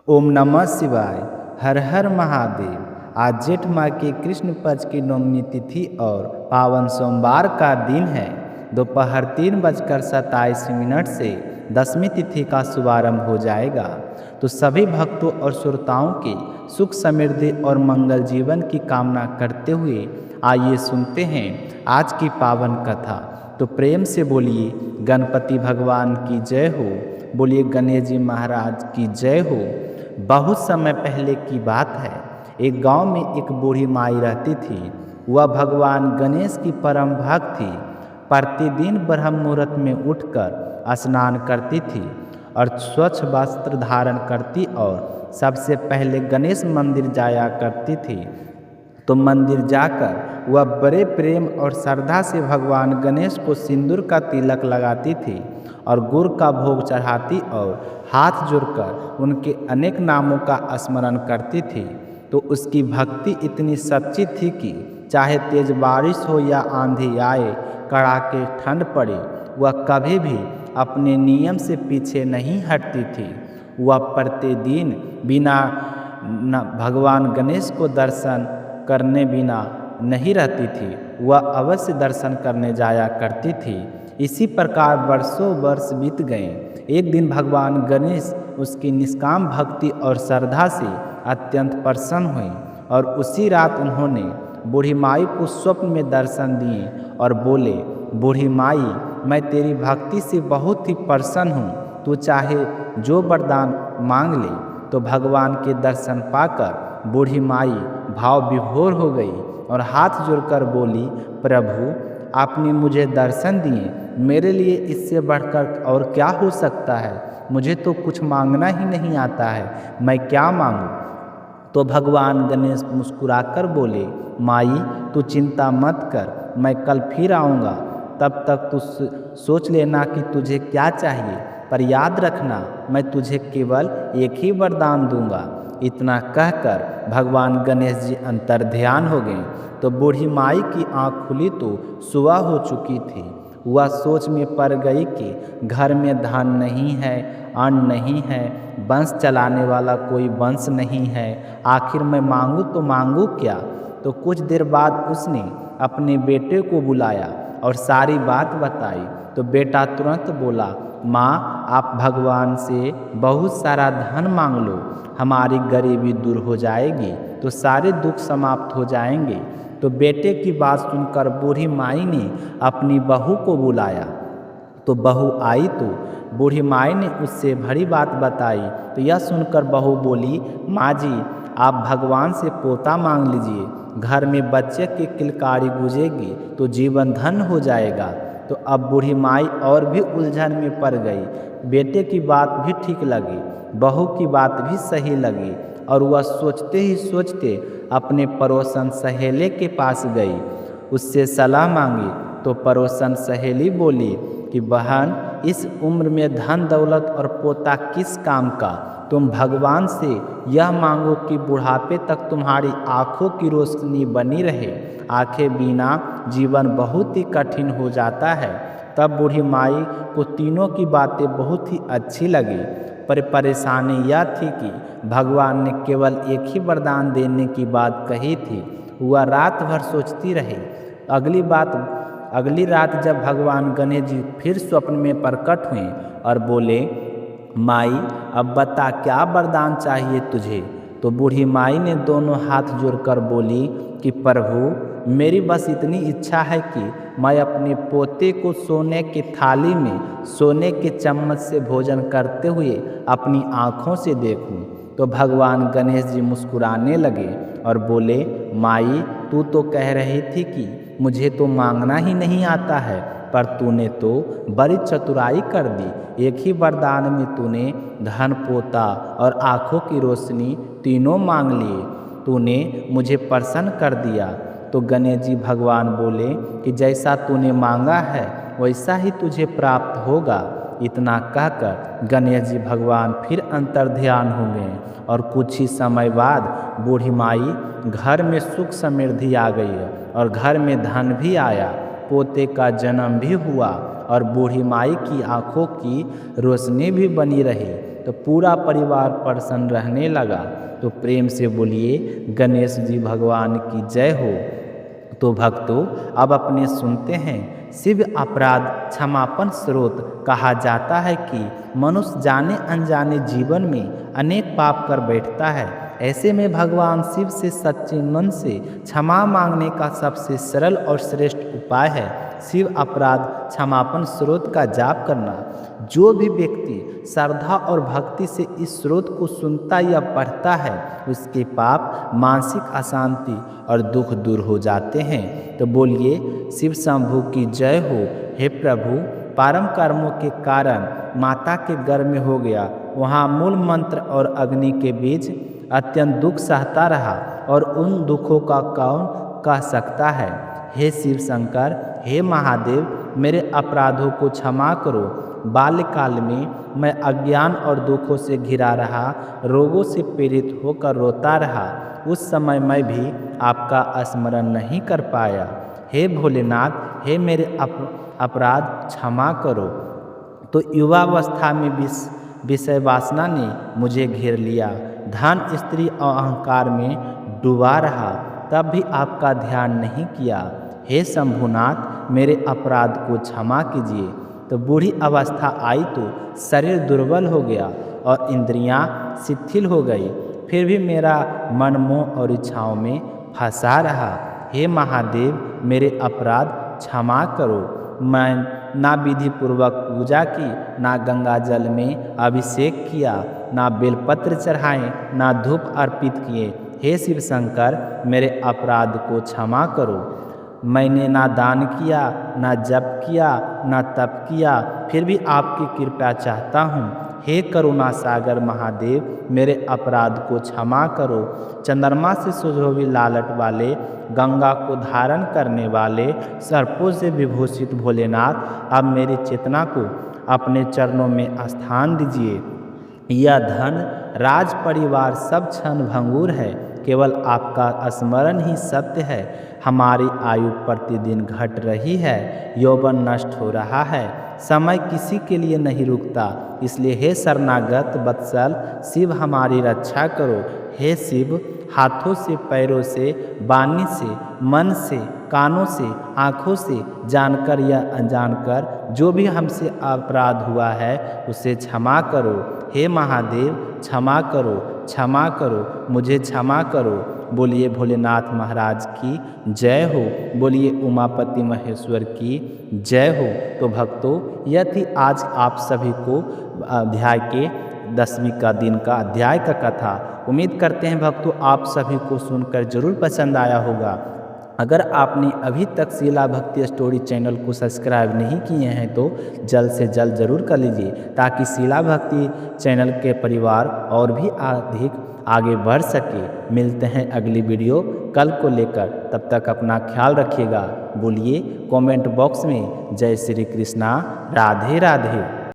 ओम नमः शिवाय। हर हर महादेव। आज जेठ माह के कृष्ण पक्ष की नवमी तिथि और पावन सोमवार का दिन है। दोपहर 3:27 से दसवीं तिथि का शुभारंभ हो जाएगा। तो सभी भक्तों और श्रोताओं के सुख समृद्धि और मंगल जीवन की कामना करते हुए आइए सुनते हैं आज की पावन कथा। तो प्रेम से बोलिए गणपति भगवान की जय हो, बोलिए गणेश जी महाराज की जय हो। बहुत समय पहले की बात है। एक गांव में एक बूढ़ी माई रहती थी। वह भगवान गणेश की परम भक्त थी। प्रतिदिन ब्रह्म मुहूर्त में उठकर स्नान करती थी और स्वच्छ वस्त्र धारण करती और सबसे पहले गणेश मंदिर जाया करती थी। तो मंदिर जाकर वह बड़े प्रेम और श्रद्धा से भगवान गणेश को सिंदूर का तिलक लगाती थी और गुड़ का भोग चढ़ाती और हाथ जोड़कर उनके अनेक नामों का स्मरण करती थी। तो उसकी भक्ति इतनी सच्ची थी कि चाहे तेज बारिश हो या आंधी आए, कड़ाके ठंड पड़े, वह कभी भी अपने नियम से पीछे नहीं हटती थी। वह प्रतिदिन बिना भगवान गणेश को दर्शन करने बिना नहीं रहती थी। वह अवश्य दर्शन करने जाया करती थी। इसी प्रकार वर्षों वर्ष बीत गए। एक दिन भगवान गणेश उसकी निष्काम भक्ति और श्रद्धा से अत्यंत प्रसन्न हुए और उसी रात उन्होंने बूढ़ी माई को स्वप्न में दर्शन दिए और बोले, बूढ़ी माई, मैं तेरी भक्ति से बहुत ही प्रसन्न हूँ, तू चाहे जो वरदान मांग ले। तो भगवान के दर्शन पाकर बूढ़ी माई भाव विभोर हो गई और हाथ जोड़कर बोली, प्रभु, आपने मुझे दर्शन दिए, मेरे लिए इससे बढ़कर और क्या हो सकता है। मुझे तो कुछ मांगना ही नहीं आता है, मैं क्या मांगूं। तो भगवान गणेश मुस्कुराकर बोले, माई, तू चिंता मत कर, मैं कल फिर आऊँगा। तब तक तू सोच लेना कि तुझे क्या चाहिए, पर याद रखना मैं तुझे केवल एक ही वरदान दूंगा। इतना कहकर भगवान गणेश जी अंतर्ध्यान हो गए। तो बूढ़ी माई की आंख खुली तो सुबह हो चुकी थी। वह सोच में पड़ गई कि घर में धन नहीं है, अन्न नहीं है, वंश चलाने वाला कोई वंश नहीं है, आखिर मैं मांगू तो मांगू क्या। तो कुछ देर बाद उसने अपने बेटे को बुलाया और सारी बात बताई। तो बेटा तुरंत बोला, माँ, आप भगवान से बहुत सारा धन मांग लो, हमारी गरीबी दूर हो जाएगी, तो सारे दुख समाप्त हो जाएंगे। तो बेटे की बात सुनकर बूढ़ी माई ने अपनी बहू को बुलाया। तो बहू आई तो बूढ़ी माई ने उससे भरी बात बताई। तो यह सुनकर बहू बोली, माँ जी, आप भगवान से पोता मांग लीजिए, घर में बच्चे की किलकारी गूंजेगी तो जीवन धन हो जाएगा। तो अब बूढ़ी माई और भी उलझन में पड़ गई। बेटे की बात भी ठीक लगी, बहू की बात भी सही लगी और वह सोचते ही सोचते अपने पड़ोसन सहेले के पास गई, उससे सलाह मांगी। तो पड़ोसन सहेली बोली कि बहन, इस उम्र में धन दौलत और पोता किस काम का। तुम भगवान से यह मांगो कि बुढ़ापे तक तुम्हारी आँखों की रोशनी बनी रहे। आंखें बिना जीवन बहुत ही कठिन हो जाता है। तब बूढ़ी माई को तीनों की बातें बहुत ही अच्छी लगी, पर परेशानी यह थी कि भगवान ने केवल एक ही वरदान देने की बात कही थी। वह रात भर सोचती रही। अगली रात जब भगवान गणेश जी फिर स्वप्न में प्रकट हुए और बोले, माई, अब बता क्या वरदान चाहिए तुझे। तो बूढ़ी माई ने दोनों हाथ जोड़कर बोली कि प्रभु, मेरी बस इतनी इच्छा है कि मैं अपने पोते को सोने की थाली में सोने के चम्मच से भोजन करते हुए अपनी आँखों से देखूं। तो भगवान गणेश जी मुस्कुराने लगे और बोले, माई, तू तो कह रही थी कि मुझे तो मांगना ही नहीं आता है, पर तूने तो बड़ी चतुराई कर दी। एक ही वरदान में तूने धन, पोता और आँखों की रोशनी तीनों मांग लिए। तूने मुझे प्रसन्न कर दिया। तो गणेश जी भगवान बोले कि जैसा तूने मांगा है वैसा ही तुझे प्राप्त होगा। इतना कहकर गणेश जी भगवान फिर अंतर्ध्यान हो गए और कुछ ही समय बाद बूढ़ी माई घर में सुख समृद्धि आ गई और घर में धन भी आया, पोते का जन्म भी हुआ और बूढ़ी माई की आँखों की रोशनी भी बनी रही। तो पूरा परिवार प्रसन्न रहने लगा। तो प्रेम से बोलिए गणेश जी भगवान की जय हो। तो भक्तों अब अपने सुनते हैं, शिव अपराध क्षमापन स्रोत कहा जाता है कि मनुष्य जाने अनजाने जीवन में अनेक पाप कर बैठता है। ऐसे में भगवान शिव से सच्चे मन से क्षमा मांगने का सबसे सरल और श्रेष्ठ उपाय है शिव अपराध क्षमापन स्रोत का जाप करना। जो भी व्यक्ति श्रद्धा और भक्ति से इस स्रोत को सुनता या पढ़ता है उसके पाप, मानसिक अशांति और दुख दूर हो जाते हैं। तो बोलिए शिव शंभू की जय हो। हे प्रभु, परम कर्मों के कारण माता के गर्भ में हो गया, वहाँ मूल मंत्र और अग्नि के बीच अत्यंत दुख सहता रहा और उन दुखों का कौन कह सकता है। हे शिव शंकर, हे महादेव, मेरे अपराधों को क्षमा करो। बाल्यकाल में मैं अज्ञान और दुखों से घिरा रहा, रोगों से पीड़ित होकर रोता रहा। उस समय मैं भी आपका स्मरण नहीं कर पाया। हे भोलेनाथ, हे मेरे अपराध क्षमा करो। तो युवावस्था में विषय वासना ने मुझे घेर लिया, धन, स्त्री और अहंकार में डूबा रहा, तब भी आपका ध्यान नहीं किया। हे शंभुनाथ, मेरे अपराध को क्षमा कीजिए। तो बूढ़ी अवस्था आई तो शरीर दुर्बल हो गया और इंद्रियां शिथिल हो गई, फिर भी मेरा मन मोह और इच्छाओं में फंसा रहा। हे महादेव, मेरे अपराध क्षमा करो। मैं ना विधि पूर्वक पूजा की, ना गंगा जल में अभिषेक किया, ना बेलपत्र चढ़ाए, ना धूप अर्पित किए। हे शिव शंकर, मेरे अपराध को क्षमा करो। मैंने ना दान किया, ना जप किया, ना तप किया, फिर भी आपकी कृपा चाहता हूँ। हे करुणा सागर महादेव, मेरे अपराध को क्षमा करो। चंद्रमा से सुशोभित लालट वाले, गंगा को धारण करने वाले, सर्पों से विभूषित भोलेनाथ, अब मेरी चेतना को अपने चरणों में स्थान दीजिए। यह धन, राज, परिवार सब क्षण भंगुर है, केवल आपका स्मरण ही सत्य है। हमारी आयु प्रतिदिन घट रही है, यौवन नष्ट हो रहा है, समय किसी के लिए नहीं रुकता। इसलिए हे शरणागत वत्सल शिव, हमारी रक्षा करो। हे शिव, हाथों से, पैरों से, वाणी से, मन से, कानों से, आँखों से, जानकर या अनजानकर जो भी हमसे अपराध हुआ है उसे क्षमा करो। हे महादेव, क्षमा करो, क्षमा करो, मुझे क्षमा करो। बोलिए भोलेनाथ महाराज की जय हो। बोलिए उमापति महेश्वर की जय हो। तो भक्तों, यह थी आज आप सभी को अध्याय के 10वीं का दिन का अध्याय का कथा। उम्मीद करते हैं भक्तों आप सभी को सुनकर जरूर पसंद आया होगा। अगर आपने अभी तक शिला भक्ति स्टोरी चैनल को सब्सक्राइब नहीं किए हैं तो जल्द से जल्द ज़रूर कर लीजिए, ताकि शिला भक्ति चैनल के परिवार और भी अधिक आगे बढ़ सके। मिलते हैं अगली वीडियो कल को लेकर, तब तक अपना ख्याल रखिएगा। बोलिए कमेंट बॉक्स में जय श्री कृष्णा, राधे राधे।